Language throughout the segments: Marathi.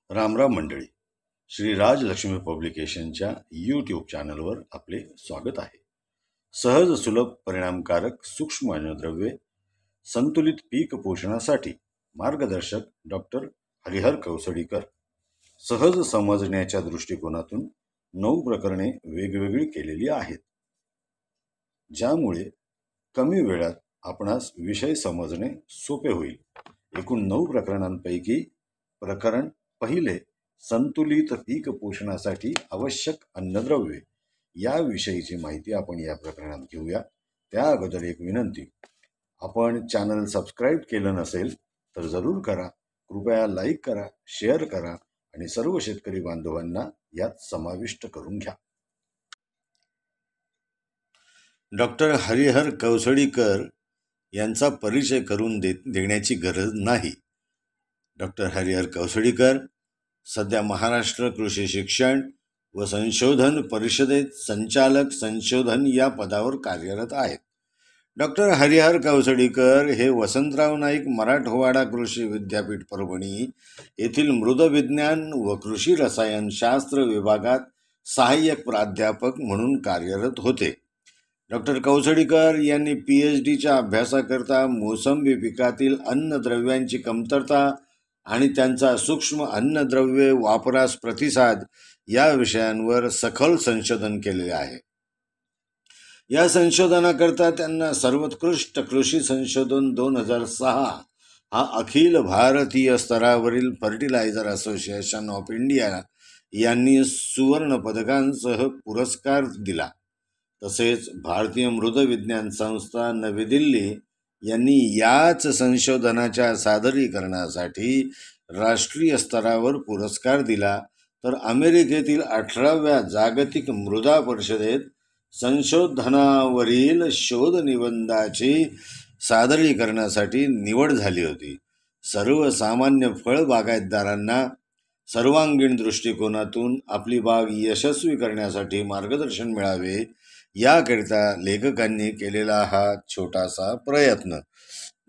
रामराम मंडळी. श्री राजलक्ष्मी पब्लिकेशनच्या यूट्यूब चॅनलवर आपले स्वागत आहे. सहज सुलभ परिणामकारक सूक्ष्म अन्नद्रव्ये संतुलित पीक पोषणासाठी मार्गदर्शक डॉक्टर हरिहर कौसडीकर. सहज समजण्याच्या दृष्टिकोनातून 9 प्रकरणे वेगवेगळी केलेली आहेत, ज्यामुळे कमी वेळात आपणास विषय समजणे सोपे होईल. एकूण 9 प्रकरणांपैकी प्रकरण पहिले, संतुलित पीक पोषणासाठी आवश्यक अन्नद्रव्ये, या विषयीची माहिती आपण या प्रकरणात घेऊया. त्या अगोदर एक विनंती, आपण चॅनल सबस्क्राईब केलं नसेल तर जरूर करा. कृपया लाईक करा, शेअर करा आणि सर्व शेतकरी बांधवांना यात समाविष्ट करून घ्या. डॉक्टर हरिहर कौसडीकर यांचा परिचय करून देण्याची गरज नाही. डॉक्टर हरिहर कौसडीकर सध्या महाराष्ट्र कृषी शिक्षण व संशोधन परिषदेत संचालक संशोधन या पदावर कार्यरत आहेत. डॉक्टर हरिहर कौसडीकर हे वसंतराव नाईक मराठवाडा कृषी विद्यापीठ परभणी येथील मृदविज्ञान व कृषी रसायनशास्त्र विभागात सहाय्यक प्राध्यापक म्हणून कार्यरत होते. डॉक्टर कौसडीकर यांनी PhDच्या अभ्यासाकरता मोसंबी पिकातील अन्नद्रव्यांची कमतरता आणि त्यांचा सूक्ष्म अन्नद्रव्ये वापरास प्रतिसाद या विषयांवर सखोल संशोधन केलेले आहे. या संशोधनाकरता त्यांना सर्वोत्कृष्ट कृषी संशोधन 2006 हा अखिल भारतीय स्तरावरील फर्टिलायझर असोसिएशन ऑफ इंडिया यांनी सुवर्ण पदकांसह पुरस्कार दिला. तसेच भारतीय मृदविज्ञान संस्था नवी दिल्ली यांनी याच संशोधनाच्या सादरीकरणासाठी राष्ट्रीय स्तरावर पुरस्कार दिला. तर अमेरिकेतील 18व्या जागतिक मृदा परिषदेत संशोधनावरील शोध निबंधाची सादरीकरणासाठी निवड झाली होती. सर्वसामान्य फळ बागायतदारांना सर्वांगीण दृष्टिकोनातून आपली बाग यशस्वी करण्यासाठी मार्गदर्शन मिळावे याकरिता लेखकांनी केलेला हा छोटासा प्रयत्न.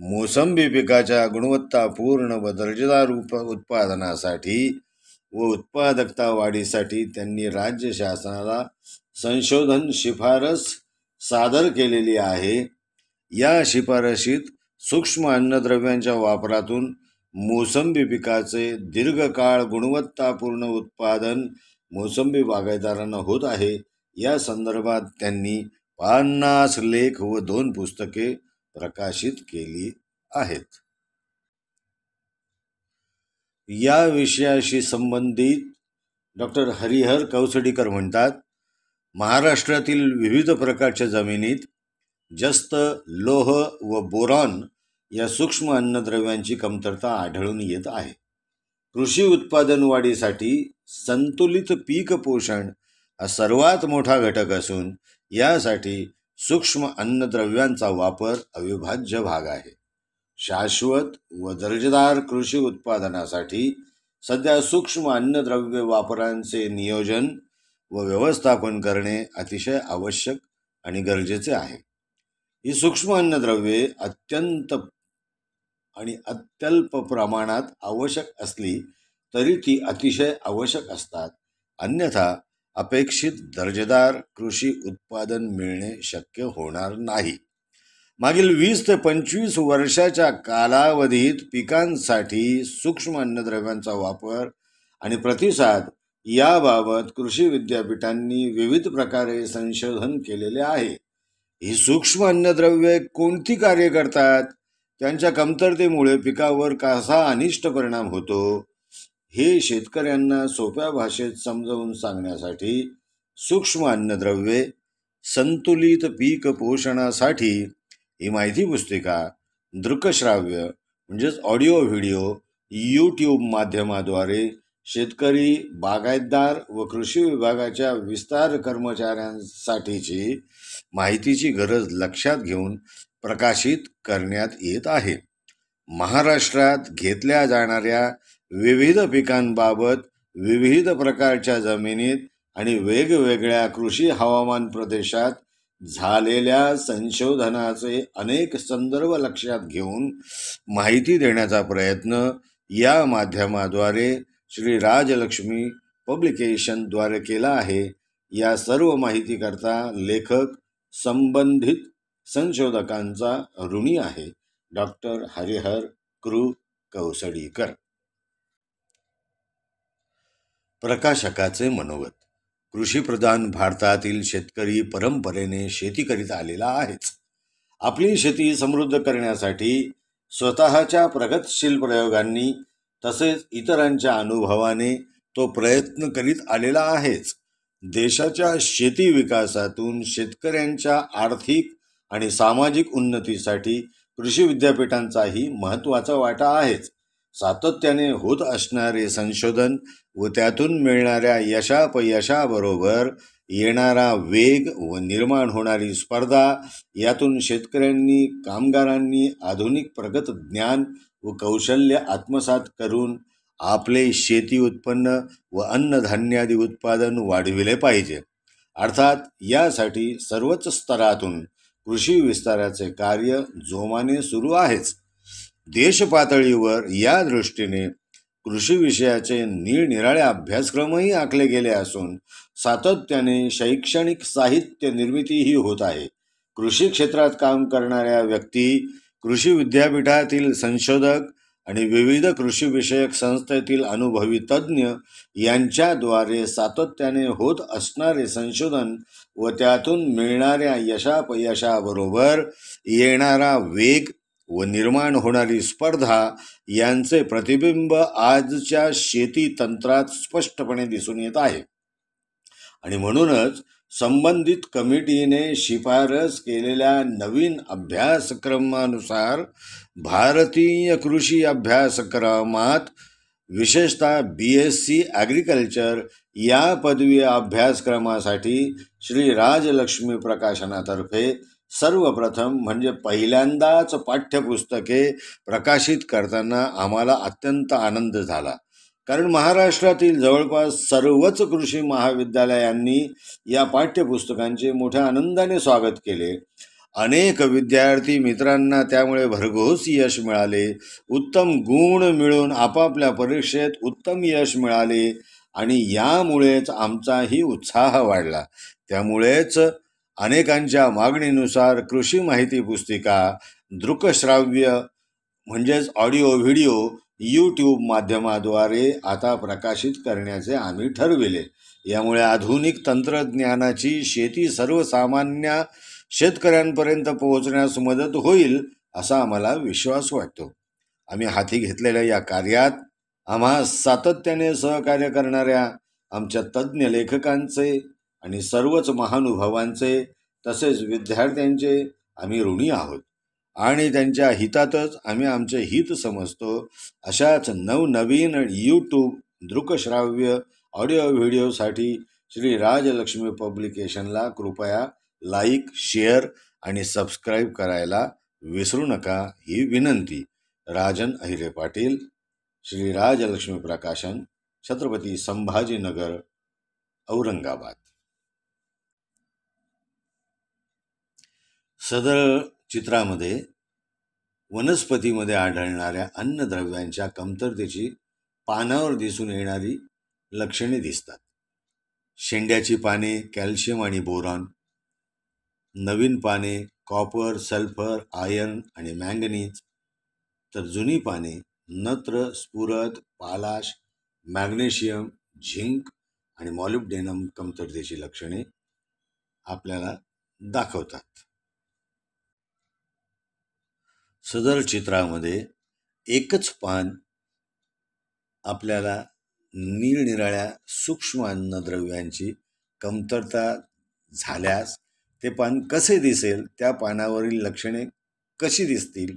मोसंबी पिकाच्या गुणवत्तापूर्ण व दर्जेदार उत्पादनासाठी व उत्पादकता वाढीसाठी त्यांनी राज्य शासनाला संशोधन शिफारस सादर केलेली आहे. या शिफारशीत सूक्ष्म अन्नद्रव्यांच्या वापरातून मोसंबी पिकाचे दीर्घकाळ गुणवत्तापूर्ण उत्पादन मोसंबी बागायतदारांना होत आहे. या संदर्भात त्यांनी 50 लेख व 2 पुस्तके प्रकाशित केली आहेत. या विषयाशी संबंधित डॉक्टर हरिहर कौसडीकर म्हणतात, महाराष्ट्रातील विविध प्रकारच्या जमिनीत जस्त, लोह व बोरॉन या सूक्ष्म अन्नद्रव्यांची कमतरता आढळून येत आहे. कृषी उत्पादन वाढीसाठी संतुलित पीक पोषण हा सर्वात मोठा घटक असून यासाठी सूक्ष्म अन्नद्रव्यांचा वापर अविभाज्य भाग आहे. शाश्वत व दर्जेदार कृषी उत्पादनासाठी सध्या सूक्ष्म अन्नद्रव्य वापरांचे नियोजन व व्यवस्थापन करणे अतिशय आवश्यक आणि गरजेचे आहे. ही सूक्ष्म अन्नद्रव्ये अत्यल्प प्रमाणात आवश्यक असली तरी ती अतिशय आवश्यक असतात, अन्यथा अपेक्षित दर्जेदार कृषी उत्पादन मिळणे शक्य होणार नाही. मागील 20 ते 25 वर्षाच्या कालावधीत पिकांसाठी सूक्ष्म अन्नद्रव्यांचा वापर आणि प्रतिसाद याबाबत कृषी विद्यापीठांनी विविध प्रकारे संशोधन केलेले आहे. ही सूक्ष्म अन्नद्रव्ये कोणती कार्य करतात, त्यांच्या कमतरतेमुळे पिकावर कसा अनिष्ट परिणाम होतो, हे शेतकऱ्यांना सोप्या भाषेत समजावून सांगण्यासाठी सूक्ष्म अन्नद्रव्ये संतुलित पीक पोषणासाठी ही माहिती पुस्तिका दृकश्राव्य म्हणजेच ऑडिओ व्हिडिओ यूट्यूब माध्यमाद्वारे शेतकरी, बागायतदार व कृषी विभागाच्या विस्तार कर्मचाऱ्यांसाठीची माहितीची गरज लक्षात घेऊन प्रकाशित करण्यात येत आहे. महाराष्ट्रात घेतल्या जाणाऱ्या विविध पिकांबाबत विविध प्रकारच्या जमिनीत आणि वेगवेगळ्या कृषी हवामान प्रदेशात झालेल्या संशोधनाचे अनेक संदर्भ लक्षात घेऊन माहिती देण्याचा प्रयत्न या माध्यमाद्वारे श्री राजलक्ष्मी पब्लिकेशनद्वारे केला आहे. या सर्व माहितीकरता लेखक संबंधित संशोधकांचा ऋणी आहे. डॉक्टर हरिहर कृ कौसडीकर. प्रकाशकाचे मनोगत. कृषीप्रधान भारतातील शेतकरी परंपरेने शेती करीत आलेला आहेच. आपली शेती समृद्ध करण्यासाठी स्वतःच्या प्रगतशील प्रयोगांनी तसेच इतरांच्या अनुभवाने तो प्रयत्न करीत आलेला आहेच. देशाच्या शेती विकासातून शेतकऱ्यांच्या आर्थिक आणि सामाजिक उन्नतीसाठी कृषी विद्यापीठांचाही महत्त्वाचा वाटा आहेच. सातत्याने होत असणारे संशोधन व त्यातून मिळणाऱ्या यशापयशाबरोबर येणारा वेग व निर्माण होणारी स्पर्धा यातून शेतकऱ्यांनी कामगारांनी आधुनिक प्रगत ज्ञान व कौशल्य आत्मसात करून आपले शेती उत्पन्न व अन्नधान्यादी उत्पादन वाढविले पाहिजे. अर्थात यासाठी सर्वच स्तरातून कृषी विस्ताराचे कार्य जोमाने सुरू आहेच. देशपातळीवर या दृष्टीने कृषी विषयाचे निरनिराळे अभ्यासक्रमही आखले गेले असून सातत्याने शैक्षणिक साहित्य निर्मितीही होत आहे. कृषी क्षेत्रात काम करणाऱ्या व्यक्ती, कृषी विद्यापीठातील संशोधक आणि विविध कृषी विषयक संस्थेतील अनुभवी तज्ज्ञ यांच्याद्वारे सातत्याने होत असणारे संशोधन व त्यातून मिळणाऱ्या यशापयशाबरोबर येणारा वेग व निर्माण होणारी स्पर्धा यांचे प्रतिबिंब आजच्या शेती तंत्रात स्पष्टपणे दिसून येत आहे. आणि म्हणूनच संबंधित कमिटीने शिफारस केलेल्या नवीन अभ्यासक्रमानुसार भारतीय कृषी अभ्यासक्रमात विशेषतः BSc ॲग्रिकल्चर या पदवी अभ्यासक्रमासाठी श्री राजलक्ष्मी प्रकाशनातर्फे सर्वप्रथम म्हणजे पहिल्यांदाच पाठ्यपुस्तके प्रकाशित करताना आम्हाला अत्यंत आनंद झाला. कारण महाराष्ट्रातील जवळपास सर्वच कृषी महाविद्यालयांनी या पाठ्यपुस्तकांचे मोठ्या आनंदाने स्वागत केले. अनेक विद्यार्थी मित्रांना त्यामुळे भरघोस यश मिळाले. उत्तम गुण मिळून आपापल्या परीक्षेत उत्तम यश मिळाले आणि यामुळेच आमचाही उत्साह वाढला. त्यामुळेच अनेकांच्या मागणीनुसार कृषी माहिती पुस्तिका दृकश्राव्य म्हणजेच ऑडिओ व्हिडिओ YouTube माध्यमाद्वारे आता प्रकाशित करण्याचे आम्ही ठरविले. यामुळे आधुनिक तंत्रज्ञानाची शेती सर्वसामान्य शेतकऱ्यांपर्यंत पोहोचण्यास मदत होईल असा आम्हाला विश्वास वाटतो. आम्ही हाती घेतलेल्या या कार्यात आम्हा सातत्याने सहकार्य करणाऱ्या आमच्या तज्ज्ञ लेखकांचे आणि सर्वच महानुभावांचे तसेच विद्यार्थ्यांचे आम्ही ऋणी आहोत आणि त्यांच्या हितातच आम्ही आमचे हित समजतो. अशाच नवनवीन YouTube दृकश्राव्य ऑडिओ व्हिडिओसाठी श्री राजलक्ष्मी पब्लिकेशनला कृपया लाईक, शेअर आणि सबस्क्राईब करायला विसरू नका ही विनंती. राजन अहिरे पाटील, श्री राजलक्ष्मी प्रकाशन, छत्रपती संभाजीनगर, औरंगाबाद. सदर चित्रामध्ये वनस्पतीमध्ये आढळणाऱ्या अन्नद्रव्यांच्या कमतरतेची पानावर दिसून येणारी लक्षणे दिसतात. शेंड्याची पाने कॅल्शियम आणि बोरॉन, नवीन पाने कॉपर, सल्फर, आयर्न आणि मॅंगनीज, तर जुनी पाने नत्र, स्फुरद, पालाश, मॅग्नेशियम, झिंक आणि मॉलिब्डेनम कमतरतेची लक्षणे आपल्याला दाखवतात. सदर चित्रामध्ये एकच पान आपल्याला निरनिराळ्या सूक्ष्म अन्नद्रव्यांची कमतरता झाल्यास ते पान कसे दिसेल, त्या पानावरील लक्षणे कशी दिसतील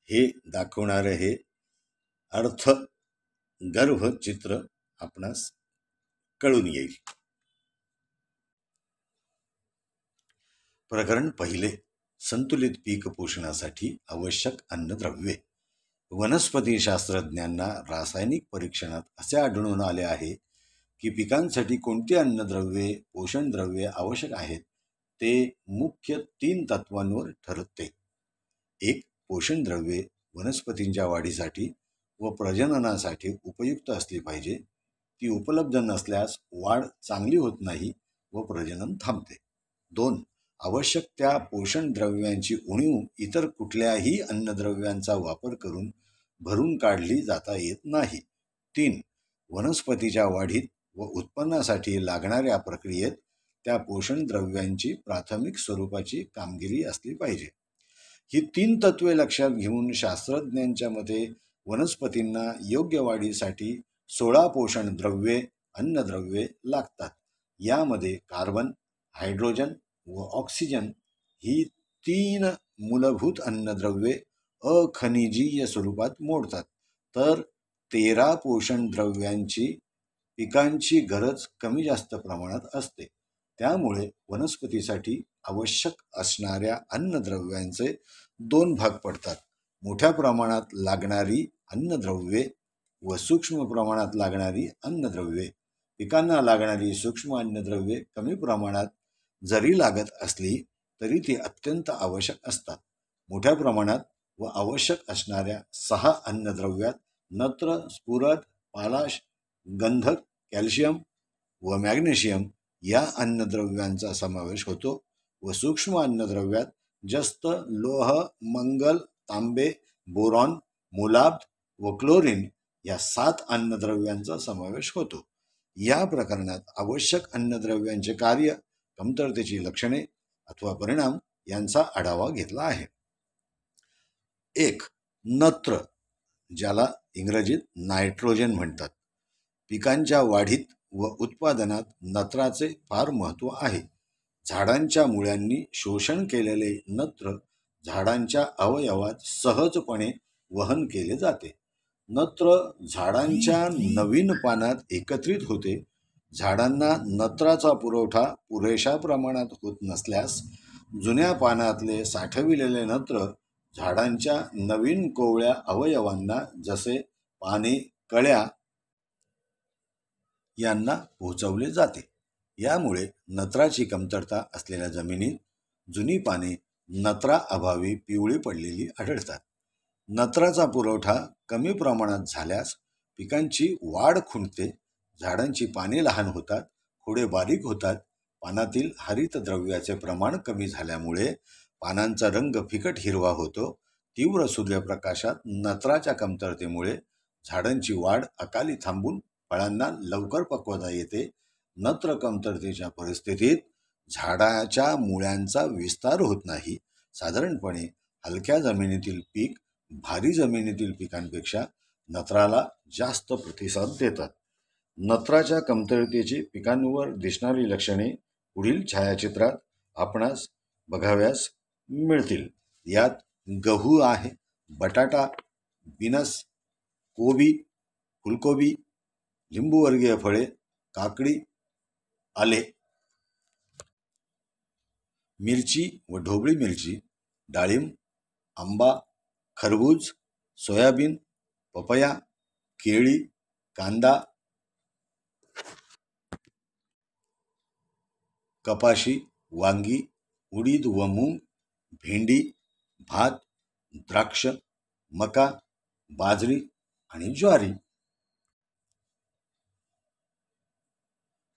हे दाखवणारे हे अर्थगर्भ चित्र आपणास कळून येईल. प्रकरण पहिले. संतुलित पीक पोषणासाठी आवश्यक अन्नद्रव्ये. वनस्पती शास्त्रज्ञांना रासायनिक परीक्षणात असे आढळून आले आहे की पिकांसाठी कोणती अन्नद्रव्ये, पोषण द्रव्ये आवश्यक आहेत ते मुख्य 3 तत्वांवर ठरते. 1. पोषण द्रव्ये वनस्पतींच्या वाढीसाठी व प्रजननासाठी उपयुक्त असली पाहिजे. ती उपलब्ध नसल्यास वाढ चांगली होत नाही व प्रजनन थांबते. 2. आवश्यक त्या पोषण द्रव्यांची उणीव इतर कुठल्याही अन्नद्रव्यांचा वापर करून भरून काढली जाता येत नाही. 3. वनस्पतीच्या वाढीत व उत्पन्नासाठी लागणाऱ्या प्रक्रियेत त्या पोषण द्रव्यांची प्राथमिक स्वरूपाची कामगिरी असली पाहिजे. ही 3 तत्वे लक्षात घेऊन शास्त्रज्ञांच्या मते वनस्पतींना योग्य वाढीसाठी 16 पोषण द्रव्ये अन्नद्रव्ये लागतात. यामध्ये कार्बन, हायड्रोजन व ऑक्सिजन ही 3 मूलभूत अन्नद्रव्ये अखनिजीय स्वरूपात मोडतात, तर 13 पोषण द्रव्यांची पिकांची गरज कमी जास्त प्रमाणात असते. त्यामुळे वनस्पतीसाठी आवश्यक असणाऱ्या अन्नद्रव्यांचे 2 भाग पडतात. मोठ्या प्रमाणात लागणारी अन्नद्रव्ये व सूक्ष्म प्रमाणात लागणारी अन्नद्रव्ये. पिकांना लागणारी सूक्ष्म अन्नद्रव्ये कमी प्रमाणात जरी लागत असली तरी ती अत्यंत आवश्यक असतात. मोठ्या प्रमाणात व आवश्यक असणाऱ्या 6 अन्नद्रव्यात नत्र, स्फुरद, पालाश, गंधक, कॅल्शियम व मॅग्नेशियम या अन्नद्रव्यांचा समावेश होतो व सूक्ष्म अन्नद्रव्यात जस्त, लोह, मंगल, तांबे, बोरॉन, मुलाब्ध व क्लोरीन या 7 अन्नद्रव्यांचा समावेश होतो. या प्रकरणात आवश्यक अन्नद्रव्यांचे कार्य, कमतरतेची लक्षणे अथवा परिणाम यांचा आढावा घेतला आहे. 1. नत्र, ज्याला इंग्रजीत नायट्रोजन म्हणतात. पिकांच्या वाढीत व उत्पादनात नत्राचे फार महत्त्व आहे. झाडांच्या मुळांनी शोषण केलेले नत्र झाडांच्या अवयवात सहजपणे वहन केले जाते. नत्र झाडांच्या नवीन पानात एकत्रित होते. झाडांना नत्राचा पुरवठा पुरेशा प्रमाणात होत नसल्यास जुन्या पानातले साठविलेले नत्र झाडांच्या नवीन कोवळ्या अवयवांना जसे पाने, कळ्या यांना पोहोचवले जाते. यामुळे नत्राची कमतरता असलेल्या जमिनीत जुनी पाने नत्राअभावी पिवळी पडलेली आढळतात. नत्राचा पुरवठा कमी प्रमाणात झाल्यास पिकांची वाढ खुंटते. झाडांची पाने लहान होतात, खोडे बारीक होतात. पानातील हरितद्रव्याचे प्रमाण कमी झाल्यामुळे पानांचा रंग फिकट हिरवा होतो. तीव्र सूर्यप्रकाशात नत्राच्या कमतरतेमुळे झाडांची वाढ अकाली थांबून फळांना लवकर पक्वता येते. नत्र कमतरतेच्या परिस्थितीत झाडाच्या मुळ्यांचा विस्तार होत नाही. साधारणपणे हलक्या जमिनीतील पीक भारी जमिनीतील पिकांपेक्षा नत्राला जास्त प्रतिसाद देतात. नत्राच्या कमतरतेची पिकांवर दिसणारी लक्षणे पुढील छायाचित्रात आपणास बघाव्यास मिळतील. यात गहू आहे, बटाटा, बिनस, कोबी, फुलकोबी, लिंबूवर्गीय फळे, काकडी, आले, मिरची व ढोबळी मिरची, डाळिंब, आंबा, खरबूज, सोयाबीन, पपया, केळी, कांदा, कपाशी, वांगी, उडीद व मूग, भेंडी, भात, द्राक्ष, मका, बाजरी आणि ज्वारी.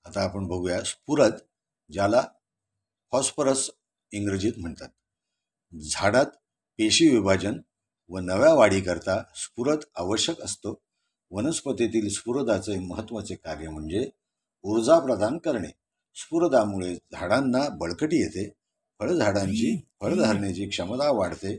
आता आपण बघूया स्फुरद, ज्याला फॉस्फरस इंग्रजीत म्हणतात. झाडात पेशी विभाजन व नव्या वाढीकरता स्फुरद आवश्यक असतो. वनस्पतीतील स्फुरदाचे महत्त्वाचे कार्य म्हणजे ऊर्जा प्रदान करणे. स्फुरदामुळे झाडांना बळकटी येते. फळझाडांची फळधारणेची क्षमता वाढते.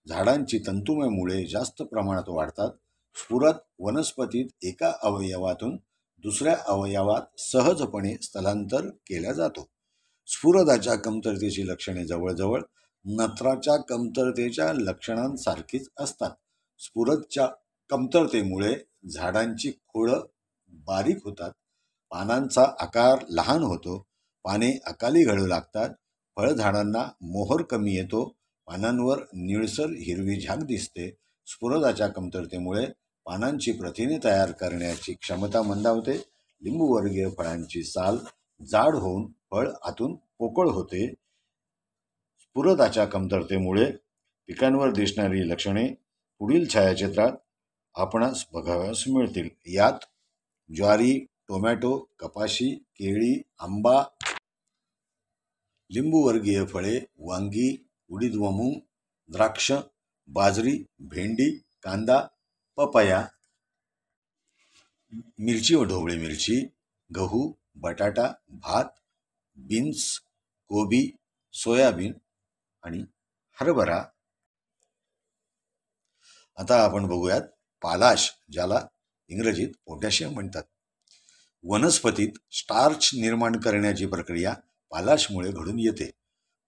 झाडांची तंतुमय मुळे जास्त प्रमाणात वाढतात. स्फुरद वनस्पतीत एका अवयवातून दुसऱ्या अवयवात सहजपणे स्थलांतर केला जातो. स्फुरदाच्या कमतरतेची लक्षणे जवळजवळ नत्राच्या कमतरतेच्या लक्षणांसारखीच असतात. स्फुरदच्या कमतरतेमुळे झाडांची खोडं बारीक होतात. पानांचा आकार लहान होतो. पाने अकाली गळू लागतात. फळझाडांना मोहर कमी येतो. पानांवर निळसर हिरवी झाक दिसते. स्फुरदाच्या कमतरतेमुळे पानांची प्रथिने तयार करण्याची क्षमता मंदावते. लिंबूवर्गीय फळांची साल जाड होऊन फळ आतून पोकळ होते. स्फुरदाच्या कमतरतेमुळे पिकांवर दिसणारी लक्षणे पुढील छायाचित्रात आपणास बघाव्यास मिळतील. यात ज्वारी, टोमॅटो, कपाशी, केळी, आंबा, लिंबूवर्गीय फळे, वांगी, उडीद व मूग, द्राक्ष, बाजरी, भेंडी, कांदा, पपया, मिरची व ढोबळी मिरची, गहू, बटाटा, भात, बीन्स, कोबी, सोयाबीन आणि हरभरा. आता आपण बघूयात पालाश, ज्याला इंग्रजीत पोटॅशियम म्हणतात. वनस्पतीत स्टार्च निर्माण करण्याची प्रक्रिया पालाशमुळे घडून येते.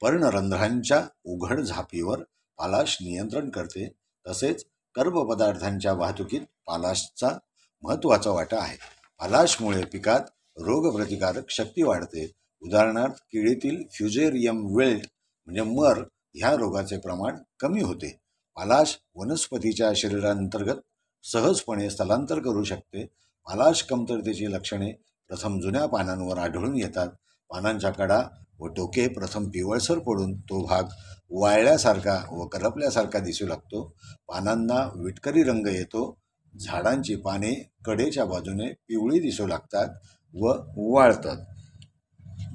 पर्णरंध्रांच्या उघड झापीवर पालाश नियंत्रण करते. तसेच कर्बपदार्थांच्या वाहतुकीत पालाशचा महत्त्वाचा वाटा आहे. पालाशमुळे पिकात रोगप्रतिकारक शक्ती वाढते. उदाहरणार्थ केळीतील फ्युजेरियम विल्ट म्हणजे मर ह्या रोगाचे प्रमाण कमी होते. पालाश वनस्पतीच्या शरीरांतर्गत सहजपणे स्थलांतर करू शकते. पालाश कमतरतेची लक्षणे प्रथम जुन्या पानांवर आढळून येतात. पानांच्या कडा व टोके प्रथम पिवळसर पडून तो भाग वाळल्यासारखा व करपल्यासारखा दिसू लागतो. पानांना विटकरी रंग येतो. झाडांची पाने कडेच्या बाजूने पिवळी दिसू लागतात व वाळतात.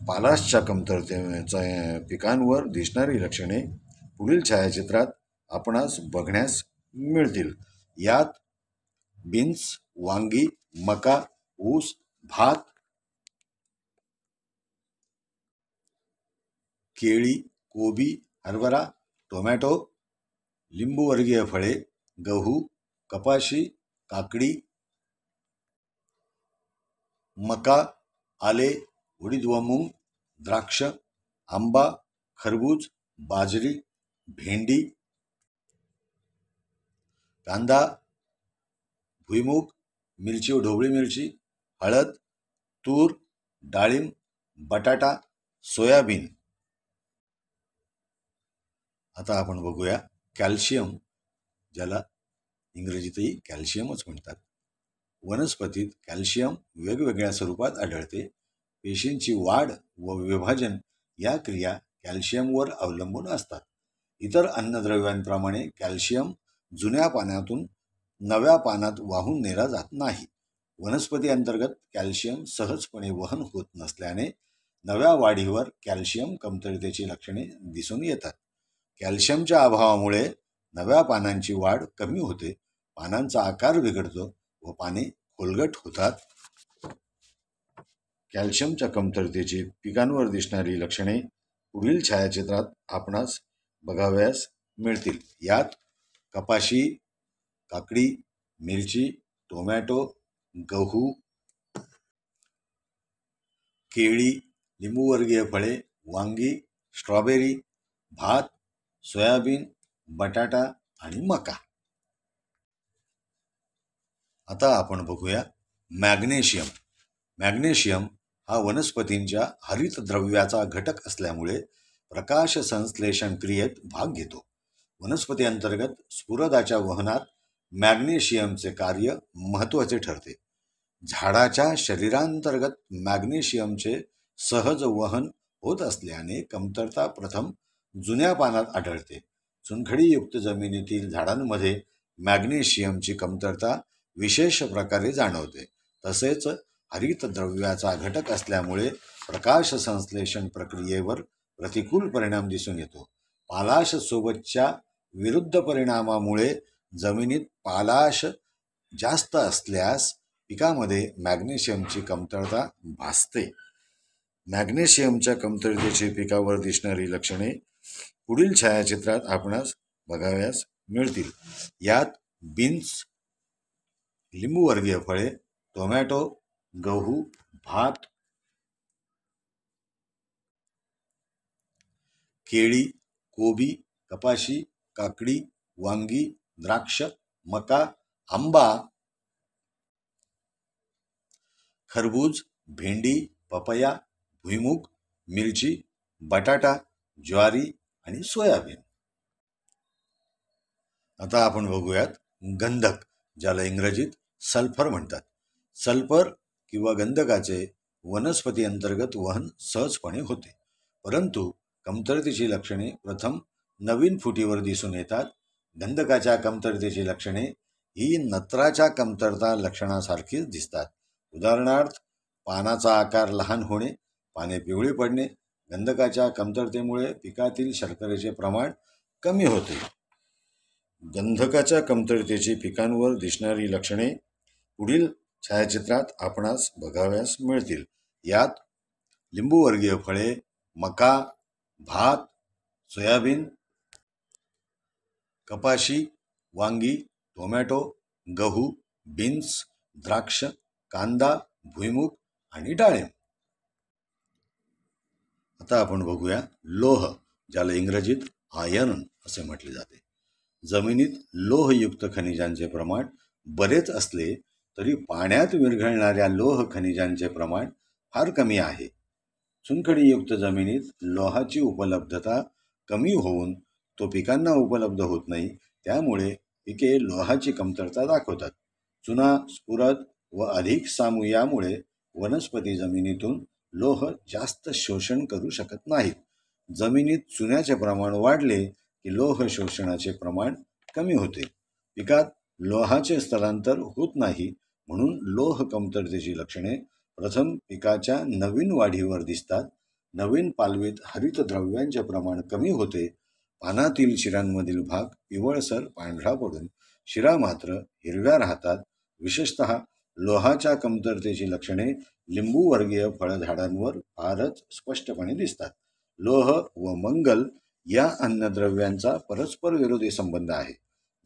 पालाशच्या कमतरतेच्या पिकांवर दिसणारी लक्षणे पुढील छायाचित्रात आपणास बघण्यास मिळतील. यात बीन्स, वांगी, मका, ऊस, भात, केळी, कोबी, हरभरा, टोमॅटो, लिंबूवर्गीय फळे, गहू, कपाशी, काकडी, मका, आले, उडीद व मूग, द्राक्ष, आंबा, खरबूज, बाजरी, भेंडी, कांदा, भुईमूग, मिरची व ढोबळी मिरची, हळद, तूर, डाळिंब, बटाटा, सोयाबीन. आता आपण बघूया कॅल्शियम, ज्याला इंग्रजीतही कॅल्शियमच म्हणतात. वनस्पतीत कॅल्शियम वेगवेगळ्या स्वरूपात आढळते. पेशींची वाढ व विभाजन या क्रिया कॅल्शियमवर अवलंबून असतात. इतर अन्नद्रव्यांप्रमाणे कॅल्शियम जुन्या पानातून नव्या पानात वाहून नेला जात नाही. वनस्पती अंतर्गत कॅल्शियम सहजपणे वहन होत नसल्याने नव्या वाढीवर कॅल्शियम कमतरतेची लक्षणे दिसून येतात. कॅल्शियमच्या अभावामुळे नव्या पानांची वाढ कमी होते. पानांचा आकार बिघडतो व पाने खोलगट होतात. कॅल्शियमच्या कमतरतेची पिकांवर दिसणारी लक्षणे पुढील छायाचित्रात आपणास बघावयास मिळतील. यात कपाशी, काकडी, मिरची, टोमॅटो, गहू, केळी, लिंबूवर्गीय फळे, वांगी, स्ट्रॉबेरी, भात, सोयाबीन, बटाटा आणि मका. आता आपण बघूया मॅग्नेशियम. मॅग्नेशियम हा वनस्पतींच्या हरितद्रव्याचा घटक असल्यामुळे प्रकाश संश्लेषण क्रियेत भाग घेतो. वनस्पती अंतर्गत स्फुरदाच्या वहनात मॅग्नेशियमचे कार्य महत्त्वाचे ठरते. झाडाच्या शरीरांतर्गत मॅग्नेशियमचे सहज वहन होत असल्याने कमतरता प्रथम जुन्या पानात आढळते. चुनखडीयुक्त जमिनीतील झाडांमध्ये मॅग्नेशियमची कमतरता विशेष प्रकारे जाणवते. तसेच हरितद्रव्याचा घटक असल्यामुळे प्रकाश संश्लेषण प्रक्रियेवर प्रतिकूल परिणाम दिसून येतो. पालाश सोबतच्या विरुद्ध परिणामामुळे जमिनीत पालाश जास्त असल्यास पिकामध्ये मॅग्नेशियमची कमतरता भासते. मॅग्नेशियमच्या कमतरतेची पिकावर दिसणारी लक्षणे पुढील छायाचित्रात आपणास बघावयास मिळतील. यात बीन्स, लिंबूवर्गीय फळे, टोमॅटो, गहू, भात, केळी, कोबी, कपाशी, काकडी, वांगी, द्राक्ष, मका, आंबा, खरबूज, भेंडी, पपया, भुईमूग, मिरची, बटाटा, ज्वारी आणि सोयाबीन. आता आपण बघूयात गंधक, ज्याला इंग्रजीत सल्फर म्हणतात. सल्फर किंवा गंधकाचे वनस्पती अंतर्गत वहन सहजपणे होते. परंतु कमतरतेची लक्षणे प्रथम नवीन फुटीवर दिसून येतात. गंधकाच्या कमतरतेची लक्षणे ही नत्राच्या कमतरता लक्षणासारखीच दिसतात. उदाहरणार्थ पानाचा आकार लहान होणे, पाने पिवळी पडणे, गंधकाच्या कमतरतेमुळे पिकातील शर्करेचे प्रमाण कमी होते. गंधकाच्या कमतरतेची पिकांवर दिसणारी लक्षणे पुढील छायाचित्रात आपणास बघाव्यास मिळतील. यात लिंबूवर्गीय फळे, मका, भात, सोयाबीन, कपाशी, वांगी, टोमॅटो, गहू, बीन्स, द्राक्ष, कांदा, भुईमूग आणि डाळिंब. आता आपण बघूया लोह, ज्याला इंग्रजीत आयर्न असे म्हटले जाते. जमिनीत लोहयुक्त खनिजांचे प्रमाण बरेच असले तरी पाण्यात विरघळणाऱ्या लोह खनिजांचे प्रमाण फार कमी आहे. चुनखडीयुक्त जमिनीत लोहाची उपलब्धता कमी होऊन तो पिकांना उपलब्ध होत नाही, त्यामुळे पिके लोहाची कमतरता दाखवतात. चुना, स्फुरद व अधिक सामू यामुळे वनस्पती जमिनीतून लोह जास्त शोषण करू शकत नाहीत. जमिनीत चुन्याचे प्रमाण वाढले की लोह शोषणाचे प्रमाण कमी होते. पिकात लोहाचे स्थलांतर होत नाही, म्हणून लोह कमतरतेची लक्षणे प्रथम पिकाच्या नवीन वाढीवर दिसतात. नवीन पालवीत हरितद्रव्यांचे प्रमाण कमी होते. पानातील शिरांमधील भाग पिवळसर पांढरा पडून शिरा मात्र हिरव्या राहतात. विशेषतः लोहाच्या कमतरतेची लक्षणे लिंबूवर्गीय फळझाडांवर फारच स्पष्टपणे दिसतात. लोह व मंगल या अन्नद्रव्यांचा परस्पर विरोधी संबंध आहे.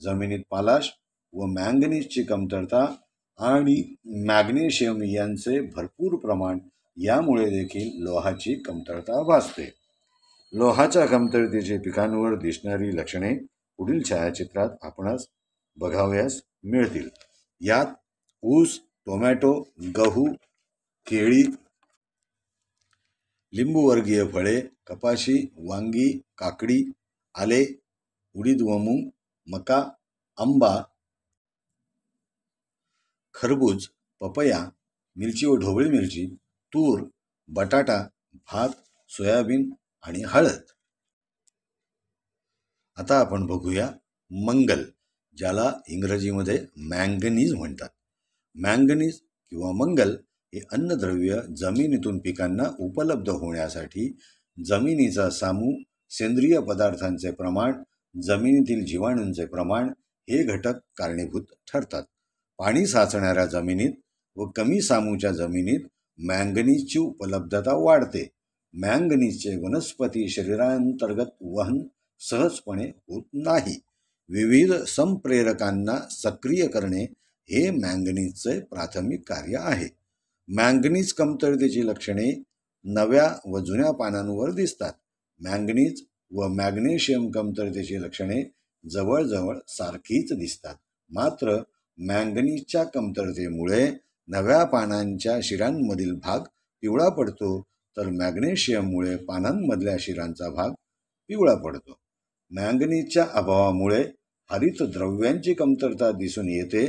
जमिनीत पालाश व मॅंगनीजची कमतरता आणि मॅग्नेशियम यांचे भरपूर प्रमाण यामुळे देखील लोहाची कमतरता भासते. लोहाच्या कमतरतेची पिकांवर दिसणारी लक्षणे पुढील छायाचित्रात आपणास बघावयास मिळतील. यात ऊस, टोमॅटो, गहू, केळी, लिंबूवर्गीय फळे, कपाशी, वांगी, काकडी, आले, उडीद व मूग, मका, आंबा, खरबूज, पपया, मिरची व ढोबळी मिरची, तूर, बटाटा, भात, सोयाबीन आणि हळद. आता आपण बघूया मंगल, ज्याला इंग्रजीमध्ये मॅंगनीज म्हणतात. मॅंगनीज किंवा मंगल हे अन्नद्रव्य जमिनीतून पिकांना उपलब्ध होण्यासाठी जमिनीचा सामू, सेंद्रिय पदार्थांचे प्रमाण, जमिनीतील जीवाणूंचे प्रमाण हे घटक कारणीभूत ठरतात. पाणी साचणाऱ्या जमिनीत व कमी सामूच्या जमिनीत मॅंगनीजची उपलब्धता वाढते. मॅंगनीजचे वनस्पती शरीरांतर्गत वहन सहजपणे होत नाही. विविध संप्रेरकांना सक्रिय करणे हे मॅंगनीजचे प्राथमिक कार्य आहे. मॅंगनीज कमतरतेची लक्षणे नव्या व जुन्या पानांवर दिसतात. मॅंगनीज व मॅग्नेशियम कमतरतेची लक्षणे जवळजवळ सारखीच दिसतात. मात्र मॅंगनीजच्या कमतरतेमुळे नव्या पानांच्या शिरांमधील भाग पिवळा पडतो, तर मॅग्नेशियममुळे पानांमधल्या शिरांचा भाग पिवळा पडतो. मॅंगनीजच्या अभावामुळे हरितद्रव्यांची कमतरता दिसून येते.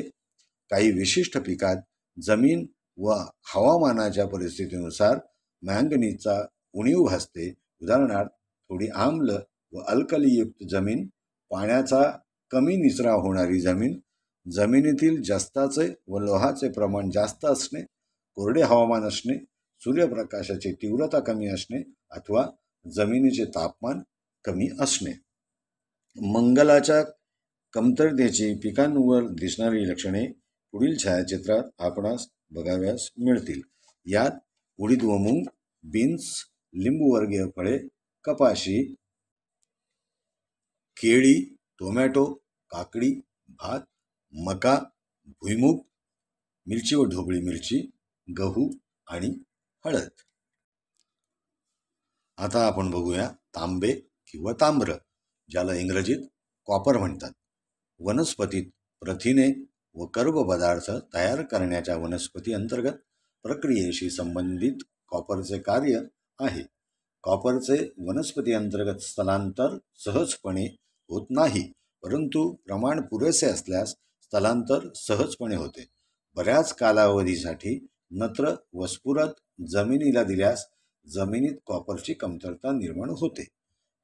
काही विशिष्ट पिकात जमीन व हवामानाच्या परिस्थितीनुसार मॅंगनीजचा उणीव भासते. उदाहरणार्थ, थोडी आम्ल व अल्कलीयुक्त जमीन, पाण्याचा कमी निचरा होणारी जमीन, जमिनीतील जस्ताचे व लोहाचे प्रमाण जास्त असणे, कोरडे हवामान असणे, सूर्यप्रकाशाची तीव्रता कमी असणे अथवा जमिनीचे तापमान कमी असणे. मंगलाच्या कमतरतेची पिकांवर दिसणारी लक्षणे पुढील छायाचित्रात आपणास बघाव्यास मिळतील. यात उडीद व मूग, बीन्स, लिंबूवर्गीय फळे, कपाशी, केळी, टोमॅटो, काकडी, भात, मका, भुईमूग, मिरची व ढोबळी मिरची, गहू आणि हळद. आता आपण बघूया तांबे किंवा ताम्र, ज्याला इंग्रजीत कॉपर म्हणतात. वनस्पतीत प्रथिने व कर्ब पदार्थ तयार करण्याच्या वनस्पती अंतर्गत प्रक्रियेशी संबंधित कॉपरचे कार्य आहे. कॉपरचे वनस्पती अंतर्गत स्थलांतर सहजपणे होत नाही, परंतु प्रमाण पुरेसे असल्यास स्थलांतर सहजपणे होते. बऱ्याच कालावधीसाठी नत्र व स्फुरद जमिनीला दिल्यास जमिनीत कॉपरची कमतरता निर्माण होते.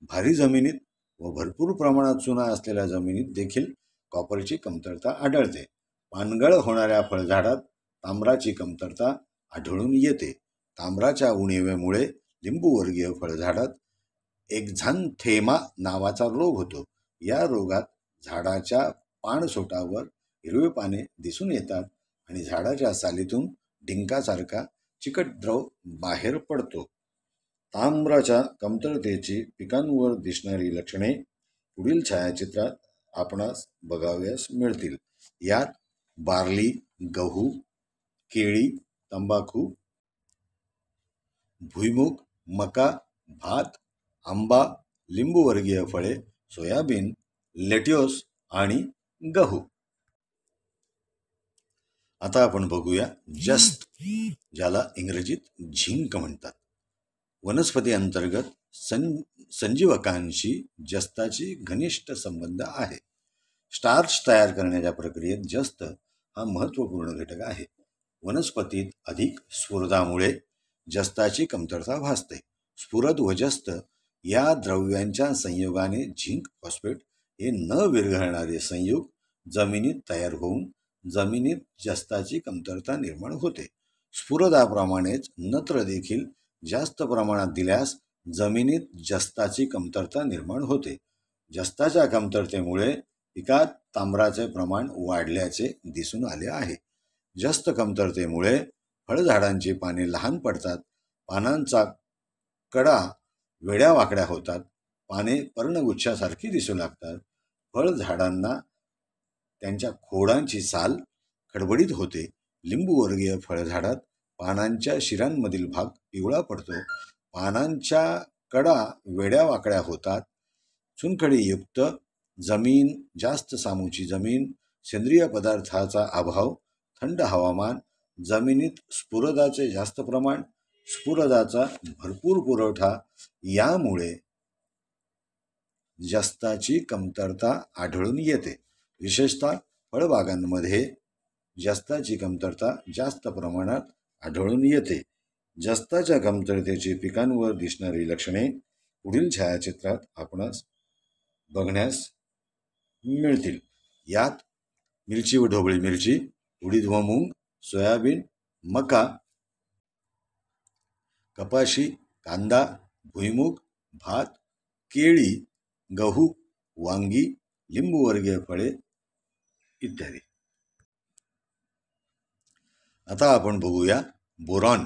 भारी जमिनीत व भरपूर प्रमाणात चुना असलेल्या जमिनीत देखील कॉपरची कमतरता आढळते. पानगळ होणाऱ्या फळझाडात तांबराची कमतरता आढळून येते. तांबराच्या उणिवेमुळे लिंबूवर्गीय फळझाडात एक्झांथेमा नावाचा रोग होतो. या रोगात झाडाच्या पानसोटावर हिरवे पाने दिसून येतात आणि झाडाच्या सालीतून डिंकासारखा चिकट द्रव बाहेर पडतो. तांबराच्या कमतरतेची पिकांवर दिसणारी लक्षणे पुढील छायाचित्रात आपणास बघावयास मिळतील. यात बार्ली, गहू, केळी, तंबाखू, भुईमूग, मका, भात, आंबा, लिंबूवर्गीय फळे, सोयाबीन, लेट्युस आणि गहू. आता आपण बघूया जस्त, ज्याला इंग्रजीत झिंक म्हणतात. वनस्पती अंतर्गत संजीवकांशी जस्ताची घनिष्ठ संबंध आहे. स्टार्च तयार करण्याच्या प्रक्रियेत जस्त हा महत्त्वपूर्ण घटक आहे. वनस्पतीत अधिक स्फुरदामुळे जस्ताची कमतरता भासते. स्फुरद व जस्त या द्रव्यांच्या संयोगाने झिंक फॉस्फेट हे न विरघळणारे संयुग जमिनीत तयार होऊन जमिनीत जस्ताची कमतरता निर्माण होते. स्फुरदाप्रमाणेच नत्र देखील जास्त प्रमाणात दिल्यास जमिनीत जस्ताची कमतरता निर्माण होते. जस्ताच्या कमतरतेमुळे पिकात तांबराचे प्रमाण वाढल्याचे दिसून आले आहे. जस्त कमतरतेमुळे फळझाडांची पाने लहान पडतात, पानांचा कडा वेड्या वाकड्या होतात, पाने पर्णगुच्छासारखी दिसू लागतात. फळझाडांना त्यांच्या खोडांची साल खडबडीत होते. लिंबूवर्गीय फळझाडात पानांच्या शिरांमधील भाग पिवळा पडतो, पानांच्या कडा वेड्या वाकड्या होतात. चुनखडीयुक्त जमीन, जास्त सामूची जमीन, सेंद्रिय पदार्थाचा अभाव, थंड हवामान, जमिनीत स्फुरदाचे जास्त प्रमाण, स्फुरदाचा भरपूर पुरवठा यामुळे जस्ताची कमतरता आढळून येते. विशेषतः फळबागांमध्ये जस्ताची कमतरता जास्त प्रमाणात आढळून येते. जस्ताच्या कमतरतेची पिकांवर दिसणारी लक्षणे पुढील छायाचित्रात आपणास बघण्यास मिळतील. यात मिरची व ढोबळी मिरची, उडीद व मूग, सोयाबीन, मका, कपाशी, कांदा, भुईमूग, भात, केळी, गहू, वांगी, लिंबूवर्गीय फळे इत्यादी. आता आपण बघूया बोरॉन.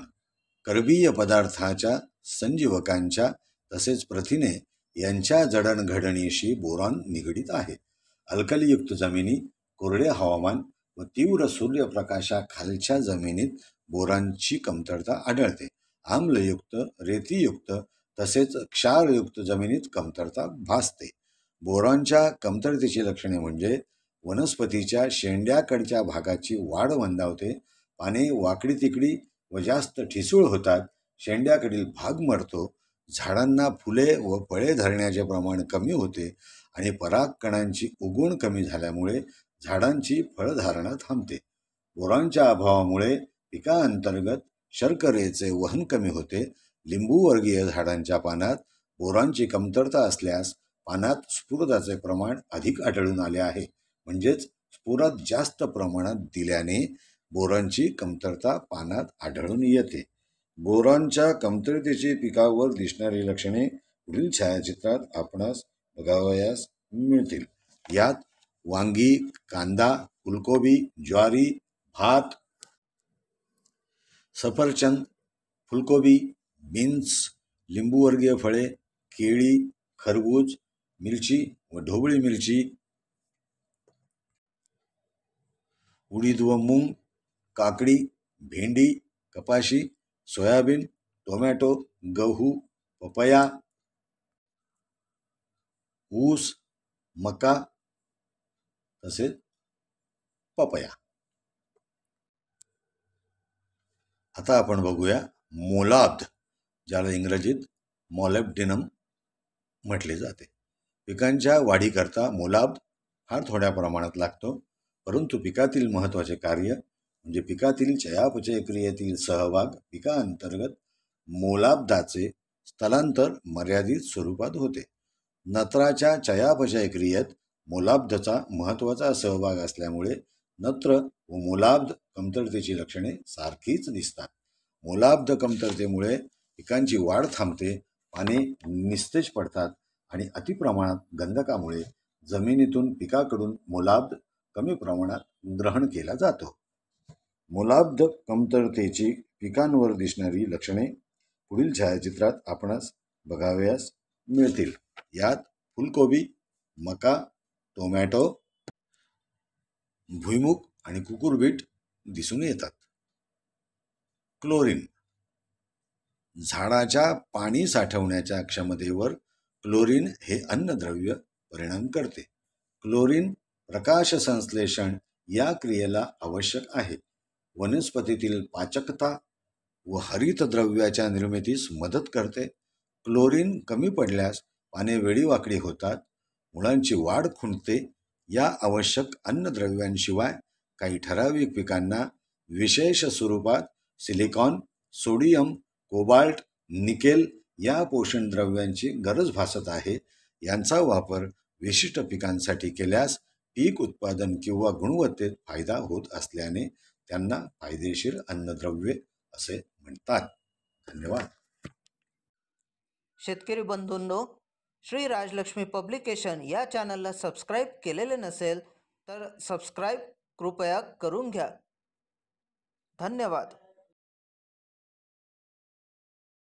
कर्बीय पदार्थाच्या संजीवकांच्या तसेच प्रथिने यांच्या जडणघडणीशी बोरॉन निगडीत आहे. अल्कलीयुक्त जमिनी, कोरडे हवामान व तीव्र सूर्यप्रकाशाखालच्या जमिनीत बोरॉनची कमतरता आढळते. आम्लयुक्त, रेतीयुक्त तसेच क्षारयुक्त जमिनीत कमतरता भासते. बोरॉनच्या कमतरतेची लक्षणे म्हणजे वनस्पतीच्या शेंड्याकडच्या भागाची वाढ मंदावते, पाने वाकडी तिकडी व जास्त ठिसूळ होतात, शेंड्याकडील भाग मरतो, झाडांना फुले व फळे धरण्याचे प्रमाण कमी होते आणि परागकणांची उगवण कमी झाल्यामुळे झाडांची फळधारणा थांबते. बोरॉनच्या अभावामुळे पिकांतर्गत शर्करेचे वहन कमी होते. लिंबूवर्गीय झाडांच्या पानात बोरॉनची कमतरता असल्यास पानात स्फुरदाचे प्रमाण अधिक आढळून आले आहे. म्हणजेच स्फुरद जास्त प्रमाणात दिल्याने बोरॉनची कमतरता पानात आढळून येते. बोरॉनच्या कमतरतेची पिकावर दिसणारी लक्षणे पुढील छायाचित्रात आपणास बघावयास मिळतील. यात वांगी, कांदा, फुलकोबी, ज्वारी, भात, सफरचंद, फुलकोबी, बीन्स, लिंबूवर्गीय फळे, केळी, खरबूज, मिरची व ढोबळी मिरची, उडीद व मूग, काकडी, भेंडी, कपाशी, सोयाबीन, टोमॅटो, गहू, पपया, ऊस, मका तसेच पपया. आता आपण बघूया मोलाब्ध, ज्याला इंग्रजीत मॉलिब्डेनम म्हटले जाते. पिकांच्या वाढीकरता मोलाब्ध फार थोड्या प्रमाणात लागतो, परंतु पिकातील महत्त्वाचे कार्य म्हणजे पिकातील चयापचय क्रियेतील सहभाग पिकांतर्गत मोलाब्धाचे स्थलांतर मर्यादित स्वरूपात होते. नत्राच्या चयापचय क्रियेत मोलाब्धचा महत्त्वाचा सहभाग असल्यामुळे नत्र व मोलाब्ध कमतरतेची लक्षणे सारखीच दिसतात. मोलाब्ध कमतरतेमुळे पिकांची वाढ थांबते, पाने निस्तेज पडतात आणि अतिप्रमाणात गंधकामुळे जमिनीतून पिकाकडून मोलाब्ध कमी प्रमाणात ग्रहण केला जातो. मोलाब्ध कमतरतेची पिकांवर दिसणारी लक्षणे पुढील छायाचित्रात आपणास बघावयास मिळतील. यात फुलकोबी, मका, टोमॅटो, भुईमुग आणि कुकुरबीट दिसून येतात. क्लोरीन. झाडाच्या पाणी साठवण्याच्या क्षमतेवर क्लोरीन हे अन्नद्रव्य परिणाम करते. क्लोरीन प्रकाश संश्लेषण या क्रियेला आवश्यक आहे. वनस्पतीतील पाचकता व हरितद्रव्याच्या निर्मितीस मदत करते. क्लोरीन कमी पडल्यास पाने वेडीवाकडी होतात, मुळांची वाढ खुंटते. या आवश्यक अन्नद्रव्यांशिवाय काही ठराविक पिकांना विशेष स्वरूपात सिलिकॉन, सोडियम, कोबाल्ट, निकेल या पोषण द्रव्यांची गरज भासत आहे. यांचा वापर विशिष्ट पिकांसाठी केल्यास पीक उत्पादन किंवा गुणवत्तेत फायदा होत असल्याने त्यांना फायदेशीर अन्नद्रव्ये असे म्हणतात. धन्यवाद. शेतकरी बंधूंनो, श्री राजलक्ष्मी पब्लिकेशन या चॅनलला सबस्क्राईब केलेले नसेल तर सबस्क्राईब कृपया करून घ्या. धन्यवाद.